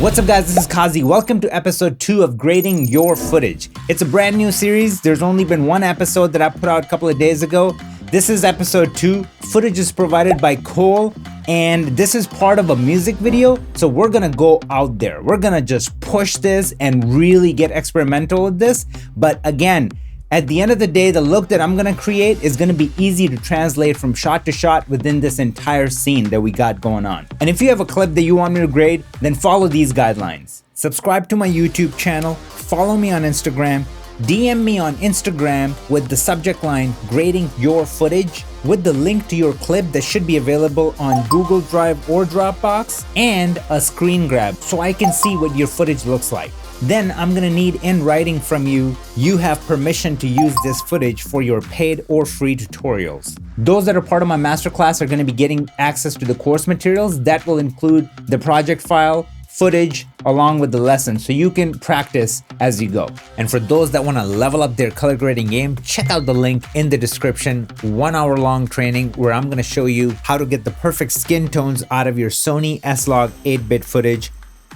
What's up guys, this is Qazi. Welcome to episode 2 of Grading Your Footage. It's a brand new series. There's only been one episode that I put out a couple of days ago. This is episode 2. Footage is provided by Cole, and this is part of a music video. So we're gonna go out there. We're gonna just push this and really get experimental with this. But again, at the end of the day, the look that I'm gonna create is gonna be easy to translate from shot to shot within this entire scene that we got going on. And if you have a clip that you want me to grade, then follow these guidelines. Subscribe to my YouTube channel, follow me on Instagram, DM me on Instagram with the subject line grading your footage with the link to your clip that should be available on Google Drive or Dropbox and a screen grab so I can see what your footage looks like. Then I'm gonna need in writing from you, you have permission to use this footage for your paid or free tutorials. Those that are part of my masterclass are gonna be getting access to the course materials that will include the project file, footage, along with the lesson, so you can practice as you go. And for those that wanna level up their color grading game, check out the link in the description, 1 hour long training where I'm gonna show you how to get the perfect skin tones out of your Sony S-Log 8-bit footage,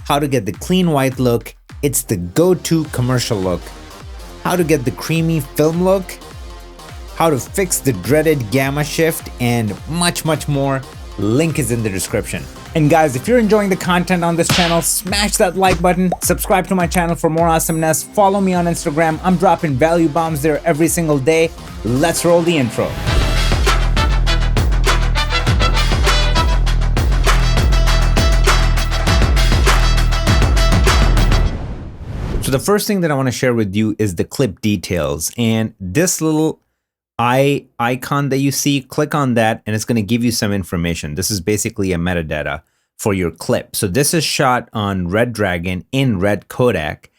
how to get the clean white look. It's the go-to commercial look. How to get the creamy film look, how to fix the dreaded gamma shift, and much more. Link is in the description. And guys, if you're enjoying the content on this channel, smash that like button, subscribe to my channel for more awesomeness, follow me on Instagram. I'm dropping value bombs there every single day. Let's roll the intro. So the first thing that I want to share with you is the clip details, and this little eye icon that you see, click on that and it's going to give you some information. This is basically a metadata for your clip. So this is shot on Red Dragon in Red Kodak,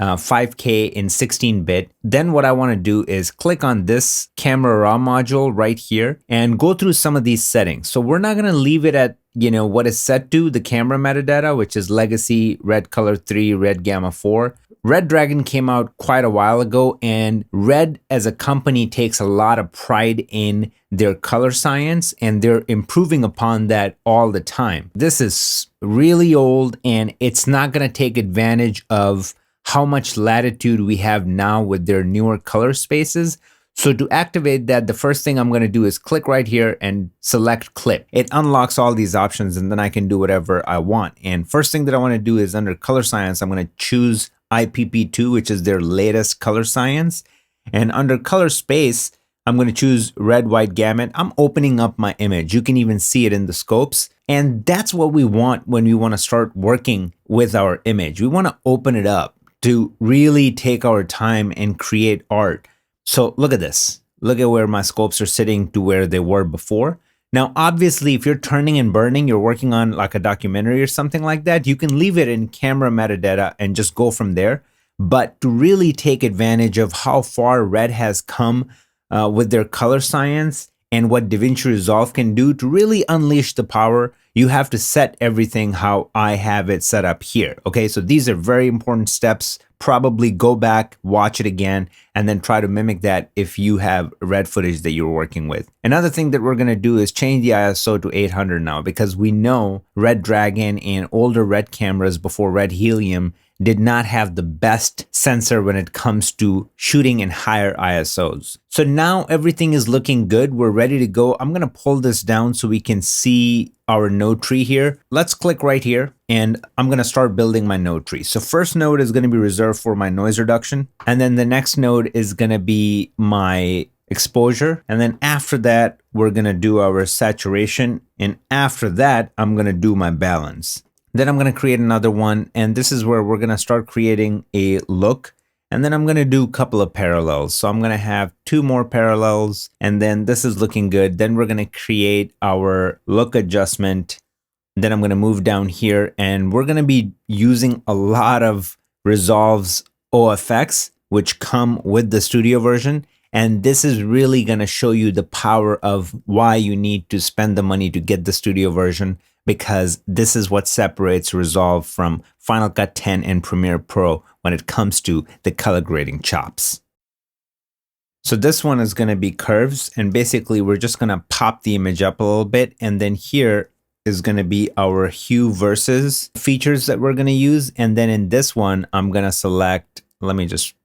5K in 16-bit. Then what I want to do is click on this camera raw module right here and go through some of these settings. So we're not going to leave it at what is set to the camera metadata, which is legacy, red color 3, red gamma 4. Red Dragon came out quite a while ago, and Red as a company takes a lot of pride in their color science, and they're improving upon that all the time. This is really old, and it's not going to take advantage of how much latitude we have now with their newer color spaces. So to activate that, the first thing I'm going to do is click right here and select clip. It unlocks all these options, and then I can do whatever I want. And first thing that I want to do is under color science, I'm going to choose Ep02, which is their latest color science. And under color space, I'm going to choose red, white gamut. I'm opening up my image. You can even see it in the scopes. And that's what we want when we want to start working with our image. We want to open it up to really take our time and create art. So look at this. Look at where my scopes are sitting to where they were before. Now, obviously, if you're turning and burning, you're working on like a documentary or something like that, you can leave it in camera metadata and just go from there. But to really take advantage of how far Red has come with their color science and what DaVinci Resolve can do to really unleash the power, you have to set everything how I have it set up here. Okay, so these are very important steps. Probably go back, watch it again, and then try to mimic that if you have Red footage that you're working with. Another thing that we're going to do is change the ISO to 800 now, because we know Red Dragon and older Red cameras before Red Helium did not have the best sensor when it comes to shooting in higher ISOs. So now everything is looking good. We're ready to go. I'm going to pull this down so we can see our node tree here. Let's click right here and I'm going to start building my node tree. So first node is going to be reserved for my noise reduction. And then the next node is going to be my exposure. And then after that, we're going to do our saturation. And after that, I'm going to do my balance. Then I'm going to create another one. And this is where we're going to start creating a look. And then I'm going to do a couple of parallels. So I'm going to have 2 more parallels. And then this is looking good. Then we're going to create our look adjustment. Then I'm going to move down here. And we're going to be using a lot of Resolve's OFX, which come with the studio version. And this is really going to show you the power of why you need to spend the money to get the studio version, because this is what separates Resolve from Final Cut 10 and Premiere Pro when it comes to the color grading chops. So this one is going to be curves, and basically we're just going to pop the image up a little bit, and then here is going to be our hue versus features that we're going to use. And then in this one, I'm going to select, let me just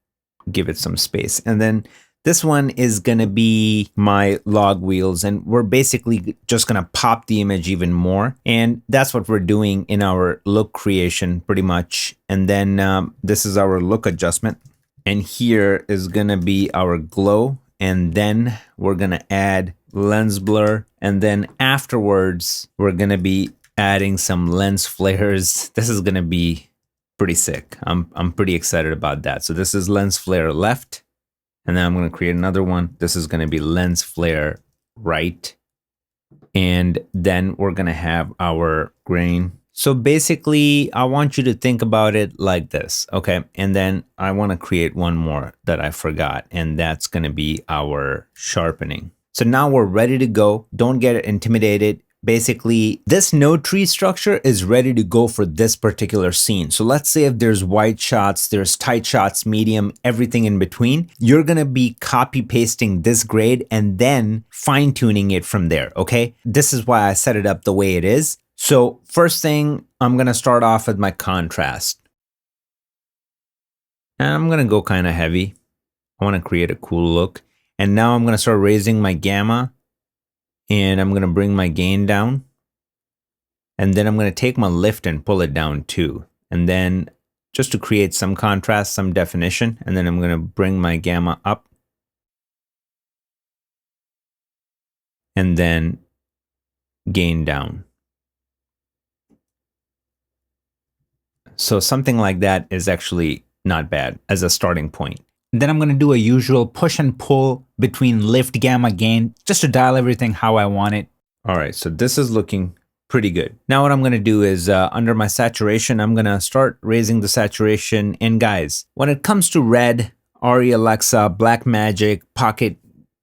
give it some space. And then this one is going to be my log wheels. And we're basically just going to pop the image even more. And that's what we're doing in our look creation pretty much. And then this is our look adjustment. And here is going to be our glow. And then we're going to add lens blur. And then afterwards, we're going to be adding some lens flares. This is going to be pretty sick. I'm pretty excited about that. So this is lens flare left. And then I'm going to create another one. This is going to be lens flare right. And then we're going to have our grain. So basically, I want you to think about it like this, okay? And then I want to create one more that I forgot, and that's going to be our sharpening. So now we're ready to go. Don't get intimidated. Basically, this node tree structure is ready to go for this particular scene. So let's say if there's wide shots, there's tight shots, medium, everything in between, you're going to be copy pasting this grade and then fine tuning it from there, okay? This is why I set it up the way it is. So first thing, I'm going to start off with my contrast. And I'm going to go kind of heavy. I want to create a cool look. And now I'm going to start raising my gamma. And I'm going to bring my gain down. And then I'm going to take my lift and pull it down too. And then just to create some contrast, some definition. And then I'm going to bring my gamma up. And then gain down. So something like that is actually not bad as a starting point. Then I'm going to do a usual push and pull between lift, gamma, gain, just to dial everything how I want it. All right, so this is looking pretty good. Now what I'm going to do is under my saturation, I'm going to start raising the saturation. And guys, when it comes to red, Arri Alexa, Blackmagic, Pocket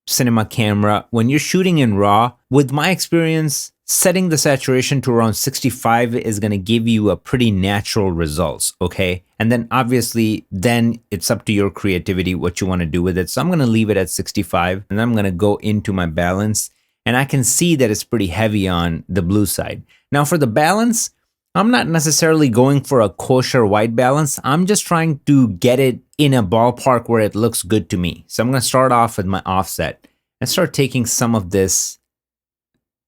Cinema camera, when you're shooting in RAW, with my experience, setting the saturation to around 65 is going to give you a pretty natural results, okay? And then obviously, then it's up to your creativity what you want to do with it. So I'm going to leave it at 65 and I'm going to go into my balance and I can see that it's pretty heavy on the blue side. Now for the balance, I'm not necessarily going for a kosher white balance. I'm just trying to get it in a ballpark where it looks good to me. So I'm going to start off with my offset and start taking some of this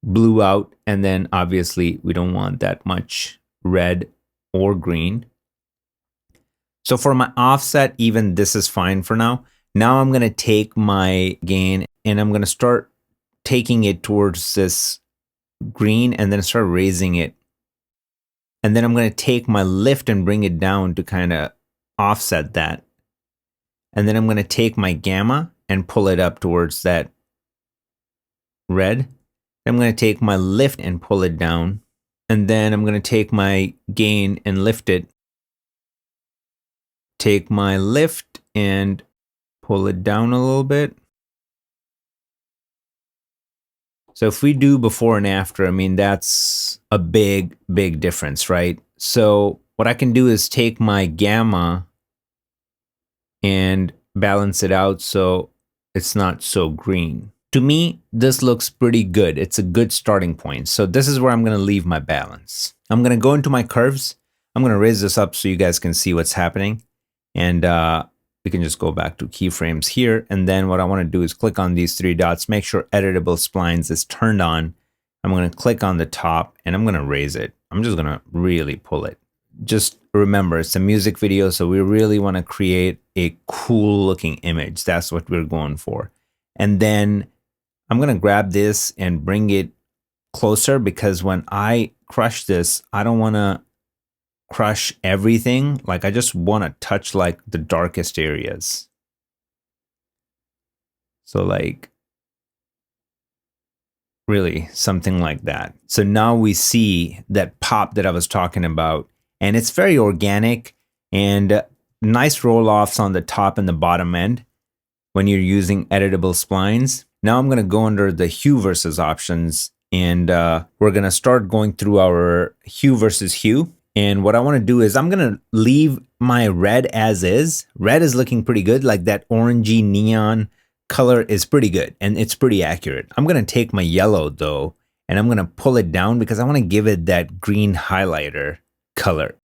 blue out, and then obviously we don't want that much red or green. So for my offset, even this is fine for now. Now I'm going to take my gain and I'm going to start taking it towards this green and then start raising it. And then I'm going to take my lift and bring it down to kind of offset that. And then I'm going to take my gamma and pull it up towards that red. I'm going to take my lift and pull it down. And then I'm going to take my gain and lift it. Take my lift and pull it down a little bit. So if we do before and after, I mean, that's a big, big difference, right? So what I can do is take my gamma and balance it out so it's not so green. To me, this looks pretty good. It's a good starting point. So this is where I'm going to leave my balance. I'm going to go into my curves. I'm going to raise this up so you guys can see what's happening. And we can just go back to keyframes here. And then what I want to do is click on these three dots, make sure editable splines is turned on. I'm going to click on the top and I'm going to raise it. I'm just going to really pull it. Just remember, it's a music video, so we really want to create a cool looking image. That's what we're going for. And then I'm going to grab this and bring it closer because when I crush this, I don't want to crush everything. Like I just want to touch like the darkest areas. So like really something like that. So now we see that pop that I was talking about, and it's very organic and nice roll-offs on the top and the bottom end when you're using editable splines. Now I'm going to go under the hue versus options and we're going to start going through our hue versus hue. And what I want to do is I'm going to leave my red as is. Red is looking pretty good. Like that orangey neon color is pretty good and it's pretty accurate. I'm going to take my yellow though and I'm going to pull it down because I want to give it that green highlighter color.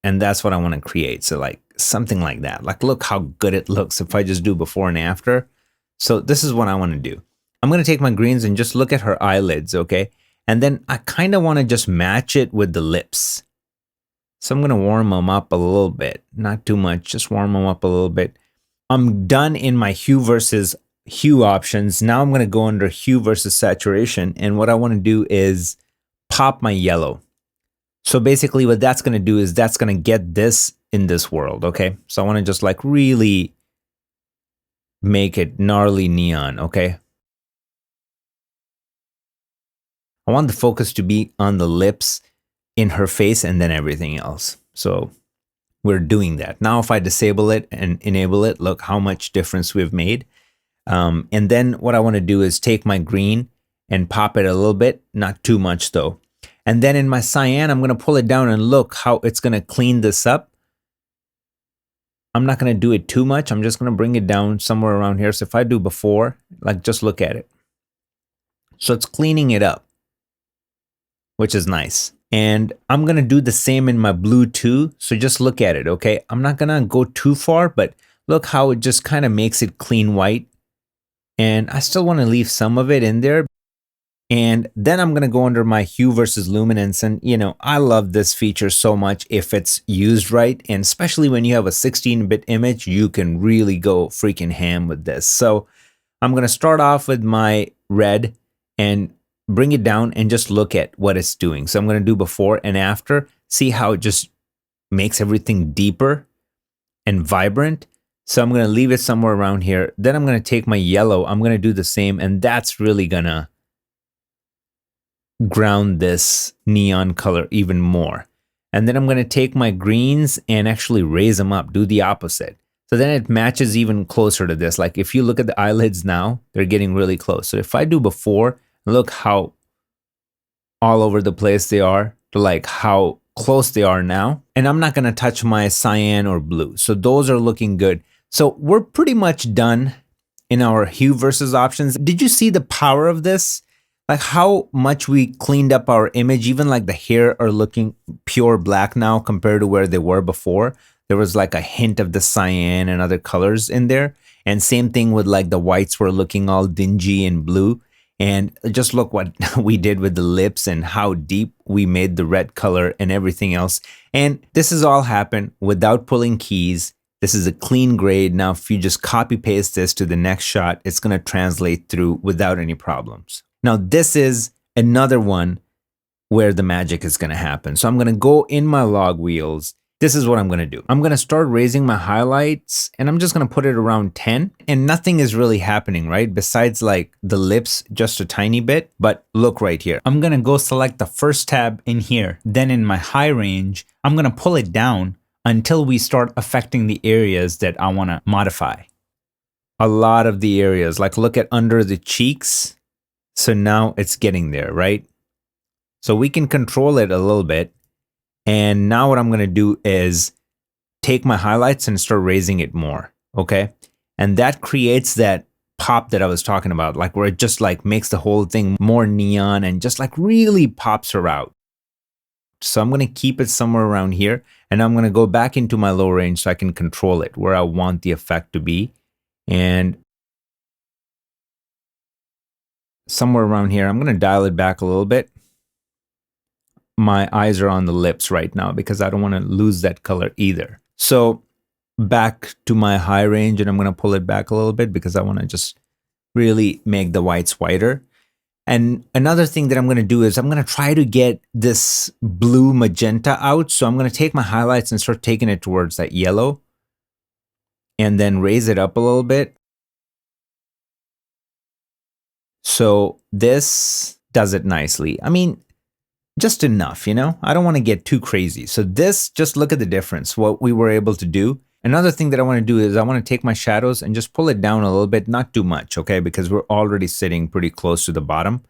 And that's what I want to create. So like something like that. Like, look how good it looks if I just do before and after. So this is what I want to do. I'm going to take my greens and just look at her eyelids, okay? And then I kind of want to just match it with the lips. So I'm going to warm them up a little bit. Not too much, just warm them up a little bit. I'm done in my hue versus hue options. Now I'm going to go under hue versus saturation. And what I want to do is pop my yellow. So basically what that's going to do is that's going to get this in this world, okay? So I want to just like really make it gnarly neon, okay? I want the focus to be on the lips, in her face, and then everything else. So we're doing that. Now if I disable it and enable it, look how much difference we've made. And then what I want to do is take my green and pop it a little bit, not too much though. And then in my cyan, I'm going to pull it down and look how it's going to clean this up. I'm not going to do it too much. I'm just going to bring it down somewhere around here. So if I do before, like just look at it. So it's cleaning it up, which is nice. And I'm going to do the same in my blue too. So just look at it, okay? I'm not going to go too far, but look how it just kind of makes it clean white. And I still want to leave some of it in there. And then I'm going to go under my hue versus luminance. And, you know, I love this feature so much if it's used right. And especially when you have a 16-bit image, you can really go freaking ham with this. So I'm going to start off with my red and bring it down and just look at what it's doing. So I'm going to do before and after, see how it just makes everything deeper and vibrant. So I'm going to leave it somewhere around here. Then I'm going to take my yellow. I'm going to do the same. And that's really going to ground this neon color even more. And then I'm going to take my greens and actually raise them up, do the opposite. So then it matches even closer to this. Like if you look at the eyelids now, they're getting really close. So if I do before, look how all over the place they are to like how close they are now. And I'm not going to touch my cyan or blue. So those are looking good. So we're pretty much done in our hue versus options. Did you see the power of this? Like how much we cleaned up our image, even like the hair are looking pure black now compared to where they were before. There was like a hint of the cyan and other colors in there. And same thing with like the whites were looking all dingy and blue. And just look what we did with the lips and how deep we made the red color and everything else. And this has all happened without pulling keys. This is a clean grade. Now, if you just copy paste this to the next shot, it's going to translate through without any problems. Now, this is another one where the magic is going to happen. So I'm going to go in my log wheels. This is what I'm going to do. I'm going to start raising my highlights and I'm just going to put it around 10 and nothing is really happening, right? Besides like the lips, just a tiny bit, but look right here. I'm going to go select the first tab in here. Then in my high range, I'm going to pull it down until we start affecting the areas that I want to modify. A lot of the areas, like look at under the cheeks. So now it's getting there, right? So we can control it a little bit. And now what I'm going to do is take my highlights and start raising it more, okay? And that creates that pop that I was talking about, like where it just like makes the whole thing more neon and just like really pops her out. So I'm going to keep it somewhere around here and I'm going to go back into my low range so I can control it where I want the effect to be. And somewhere around here, I'm going to dial it back a little bit. My eyes are on the lips right now because I don't want to lose that color either. So back to my high range and I'm going to pull it back a little bit because I want to just really make the whites whiter. And another thing that I'm going to do is I'm going to try to get this blue magenta out. So I'm going to take my highlights and start taking it towards that yellow and then raise it up a little bit. So this does it nicely. I mean, just enough, you know, I don't want to get too crazy. So this, just look at the difference, what we were able to do. Another thing that I want to do is I want to take my shadows and just pull it down a little bit, not too much, okay? Because we're already sitting pretty close to the bottom.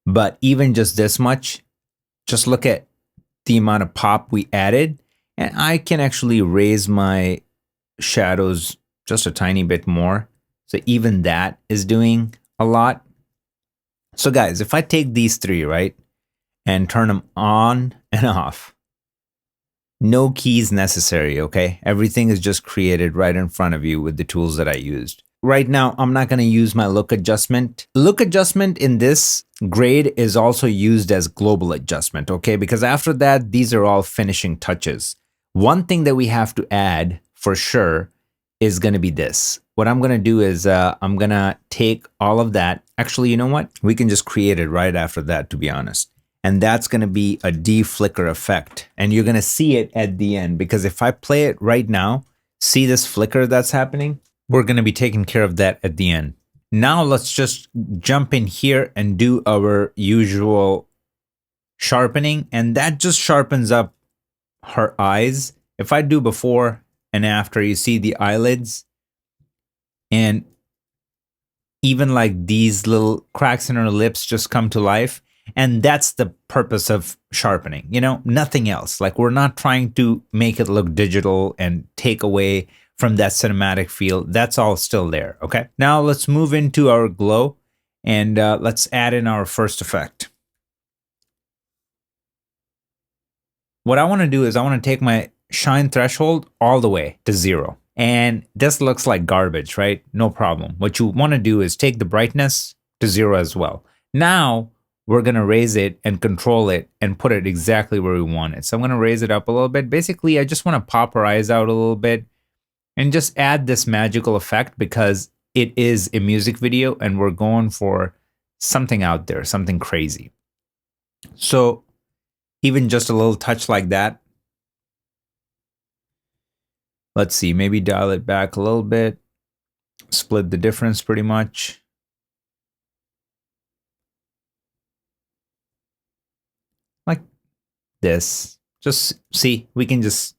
But even just this much, just look at the amount of pop we added. And I can actually raise my shadows just a tiny bit more. So even that is doing a lot. So guys, if I take these three, right, and turn them on and off, no keys necessary, okay? Everything is just created right in front of you with the tools that I used. Right now, I'm not gonna use my look adjustment. Look adjustment in this grade is also used as global adjustment, okay? Because after that, these are all finishing touches. One thing that we have to add for sure is gonna be this. What I'm gonna do is I'm gonna take all of that. Actually, you know what? We can just create it right after that, to be honest. And that's going to be a de-flicker effect. And you're going to see it at the end, because if I play it right now, see this flicker that's happening? We're going to be taking care of that at the end. Now let's just jump in here and do our usual sharpening. And that just sharpens up her eyes. If I do before and after, you see the eyelids. And even like these little cracks in her lips just come to life. And that's the purpose of sharpening, you know, nothing else. Like, we're not trying to make it look digital and take away from that cinematic feel. That's all still there, okay? Now let's move into our glow and let's add in our first effect. What I want to do is I want to take my shine threshold all the way to 0. And this looks like garbage, right? No problem. What you want to do is take the brightness to 0 as well. Now, we're going to raise it and control it and put it exactly where we want it. So I'm going to raise it up a little bit. Basically, I just want to pop her eyes out a little bit and just add this magical effect, because it is a music video and we're going for something out there, something crazy. So even just a little touch like that. Let's see, maybe dial it back a little bit, split the difference pretty much. Like this. Just see, we can just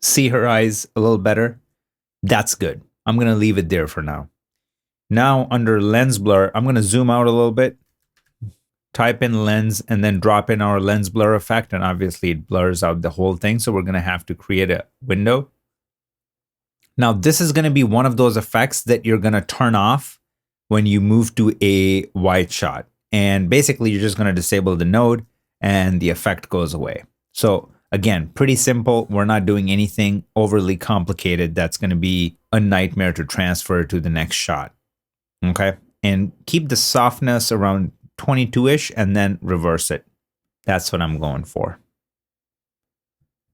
see her eyes a little better. That's good. I'm going to leave it there for now. Now under lens blur, I'm going to zoom out a little bit, type in lens, and then drop in our lens blur effect. And obviously it blurs out the whole thing. So we're going to have to create a window. Now this is going to be one of those effects that you're going to turn off when you move to a wide shot. And basically you're just going to disable the node and the effect goes away. So again, pretty simple. We're not doing anything overly complicated that's going to be a nightmare to transfer to the next shot. Okay. And keep the softness around 22-ish and then reverse it. That's what I'm going for.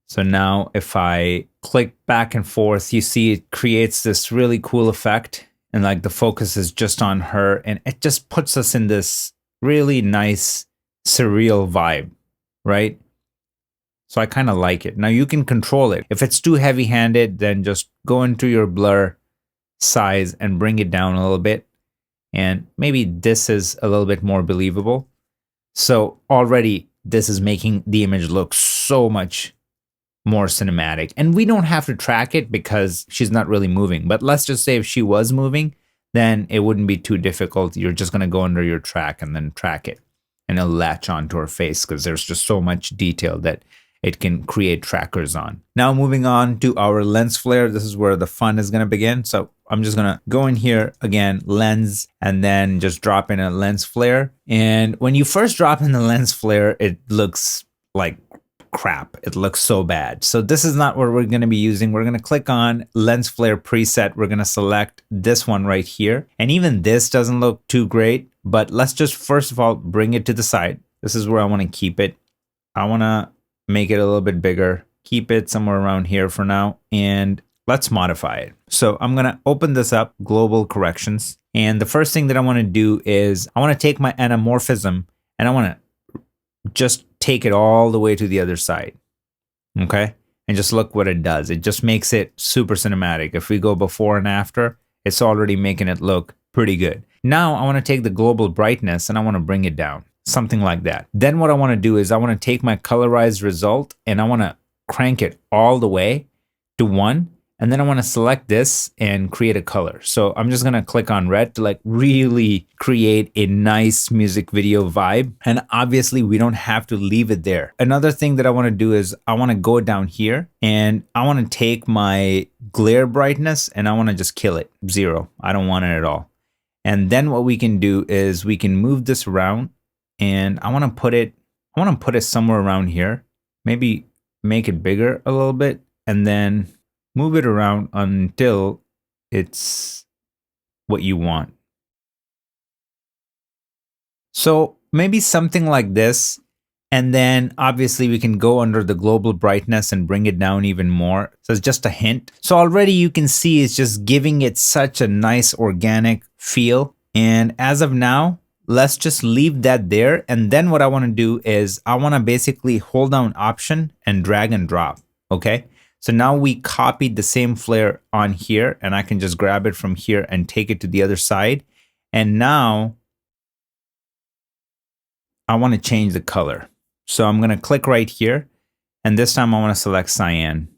So now if I click back and forth, you see it creates this really cool effect. And like the focus is just on her. And it just puts us in this really nice surreal vibe, right? So I kind of like it. Now you can control it. If it's too heavy-handed, then just go into your blur size and bring it down a little bit. And maybe this is a little bit more believable. So already this is making the image look so much more cinematic. And we don't have to track it because she's not really moving. But let's just say if she was moving, then it wouldn't be too difficult. You're just going to go under your track and then track it. And it'll latch onto her face because there's just so much detail that it can create trackers on. Now moving on to our lens flare. This is where the fun is going to begin. So I'm just going to go in here again, lens, and then just drop in a lens flare. And when you first drop in the lens flare, it looks like crap. It looks so bad. So this is not what we're going to be using. We're going to click on lens flare preset. We're going to select this one right here. And even this doesn't look too great, but let's just first of all bring it to the side. This is where I want to keep it. I want to make it a little bit bigger, keep it somewhere around here for now, and let's modify it. So I'm going to open this up, global corrections. And the first thing that I want to do is I want to take my anamorphism and I want to just take it all the way to the other side. Okay. And just look what it does. It just makes it super cinematic. If we go before and after, it's already making it look pretty good. Now I want to take the global brightness and I want to bring it down. Something like that. Then what I want to do is I want to take my colorized result and I want to crank it all the way to 1. And then I want to select this and create a color. So I'm just going to click on red to like really create a nice music video vibe. And obviously we don't have to leave it there. Another thing that I want to do is I want to go down here and I want to take my glare brightness and I want to just kill it. 0. I don't want it at all. And then what we can do is we can move this around, and I want to put it somewhere around here. Maybe make it bigger a little bit and then move it around until it's what you want. So maybe something like this. And then obviously we can go under the global brightness and bring it down even more. So it's just a hint. So already you can see it's just giving it such a nice organic feel. And as of now, let's just leave that there. And then what I want to do is I want to basically hold down Option and drag and drop. Okay. So now we copied the same flare on here, and I can just grab it from here and take it to the other side. And now I want to change the color. So I'm going to click right here, and this time I want to select cyan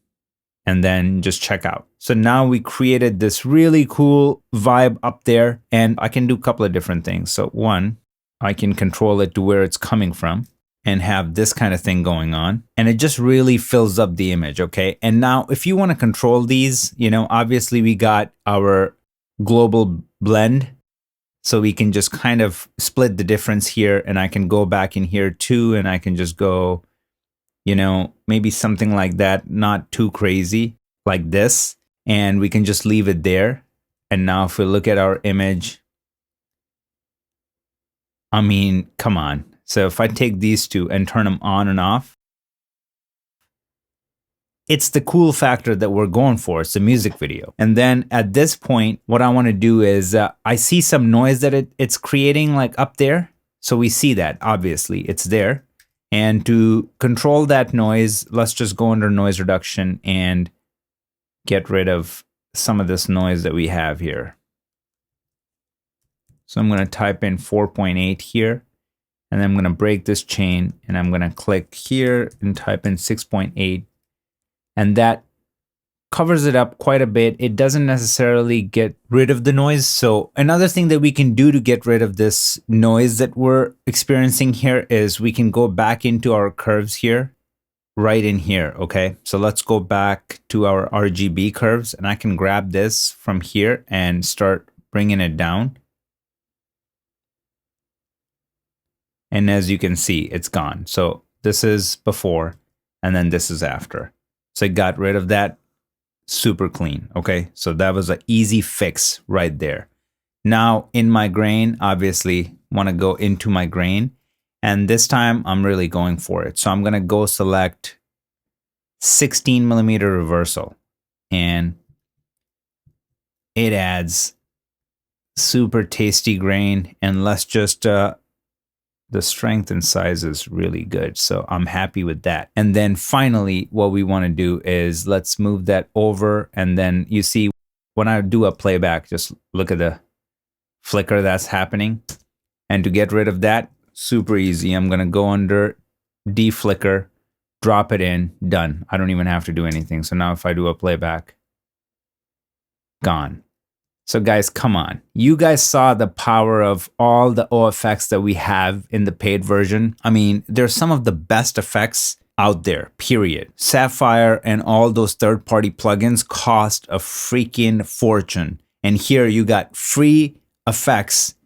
and then just check out. So now we created this really cool vibe up there, and I can do a couple of different things. So one, I can control it to where it's coming from and have this kind of thing going on. And it just really fills up the image, okay? And now if you want to control these, you know, obviously we got our global blend. So we can just kind of split the difference here, and I can go back in here too, and I can just go, you know, maybe something like that, not too crazy like this. And we can just leave it there. And now if we look at our image, I mean, come on. So if I take these two and turn them on and off, it's the cool factor that we're going for. It's a music video. And then at this point, what I want to do is I see some noise that it's creating like up there. So we see that, obviously, it's there. And to control that noise, let's just go under noise reduction and get rid of some of this noise that we have here. So I'm going to type in 4.8 here, and then I'm going to break this chain, and I'm going to click here and type in 6.8. And that covers it up quite a bit. It doesn't necessarily get rid of the noise. So another thing that we can do to get rid of this noise that we're experiencing here is we can go back into our curves here, right in here, okay? So let's go back to our RGB curves, and I can grab this from here and start bringing it down. And as you can see, it's gone. So this is before, and then this is after. So I got rid of that, super clean, okay? So that was an easy fix right there. Now in my grain, obviously want to go into my grain, and this time I'm really going for it. So I'm going to go select 16mm reversal, and it adds super tasty grain. And let's just the strength and size is really good. So I'm happy with that. And then finally, what we want to do is let's move that over. And then you see when I do a playback, just look at the flicker that's happening. And to get rid of that, super easy. I'm going to go under deflicker, drop it in, done. I don't even have to do anything. So now if I do a playback, gone. So guys, come on. You guys saw the power of all the OFX that we have in the paid version. I mean, there's some of the best effects out there, period. Sapphire and all those third-party plugins cost a freaking fortune. And here you got free effects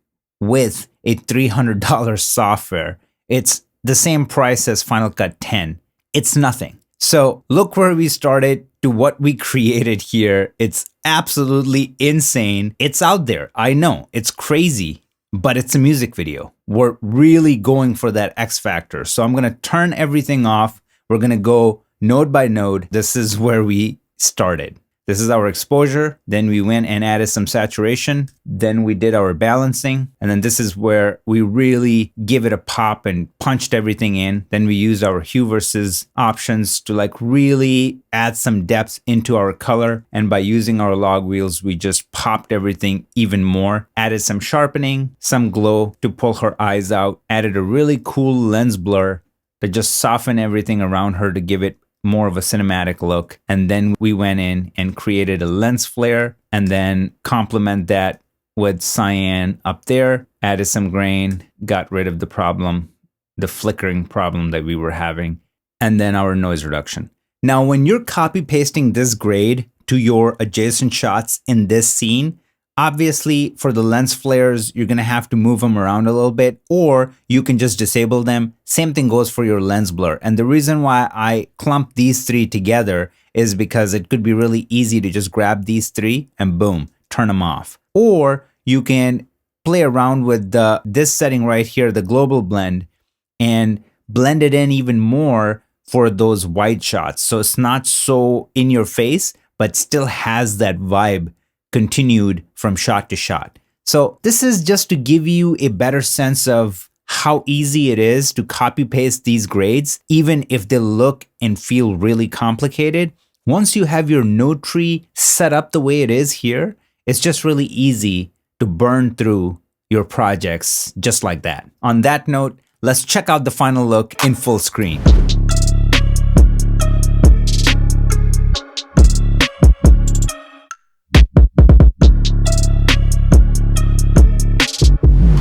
with a $300 software. It's the same price as Final Cut 10. It's nothing. So look where we started to what we created here. It's absolutely insane. It's out there. I know it's crazy, but it's a music video. We're really going for that X factor. So I'm going to turn everything off. We're going to go node by node. This is where we started. This is our exposure. Then we went and added some saturation. Then we did our balancing. And then this is where we really give it a pop and punched everything in. Then we used our hue versus options to like really add some depth into our color. And by using our log wheels, we just popped everything even more. Added some sharpening, some glow to pull her eyes out. Added a really cool lens blur to just soften everything around her to give it more of a cinematic look. And then we went in and created a lens flare, and then complement that with cyan up there, added some grain, got rid of the problem, the flickering problem that we were having, and then our noise reduction. Now, when you're copy pasting this grade to your adjacent shots in this scene, Obviously, for the lens flares, you're going to have to move them around a little bit, or you can just disable them. Same thing goes for your lens blur. And the reason why I clump these three together is because it could be really easy to just grab these three and boom, turn them off. Or you can play around with this setting right here, the global blend, and blend it in even more for those wide shots. So it's not so in your face, but still has that vibe continued from shot to shot. So this is just to give you a better sense of how easy it is to copy paste these grades, even if they look and feel really complicated. Once you have your node tree set up the way it is here, it's just really easy to burn through your projects just like that. On that note, let's check out the final look in full screen.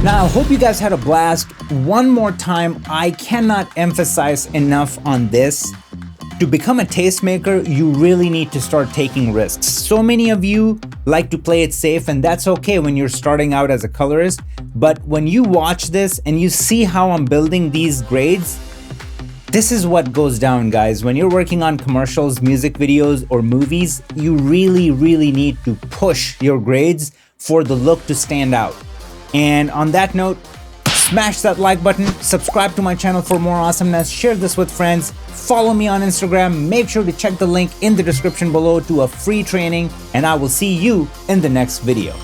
Now, I hope you guys had a blast. One more time, I cannot emphasize enough on this. To become a tastemaker, you really need to start taking risks. So many of you like to play it safe, and that's okay when you're starting out as a colorist. But when you watch this and you see how I'm building these grades, this is what goes down, guys. When you're working on commercials, music videos, or movies, you really, really need to push your grades for the look to stand out. And on that note, smash that like button, subscribe to my channel for more awesomeness, share this with friends, follow me on Instagram, make sure to check the link in the description below to a free training, and I will see you in the next video.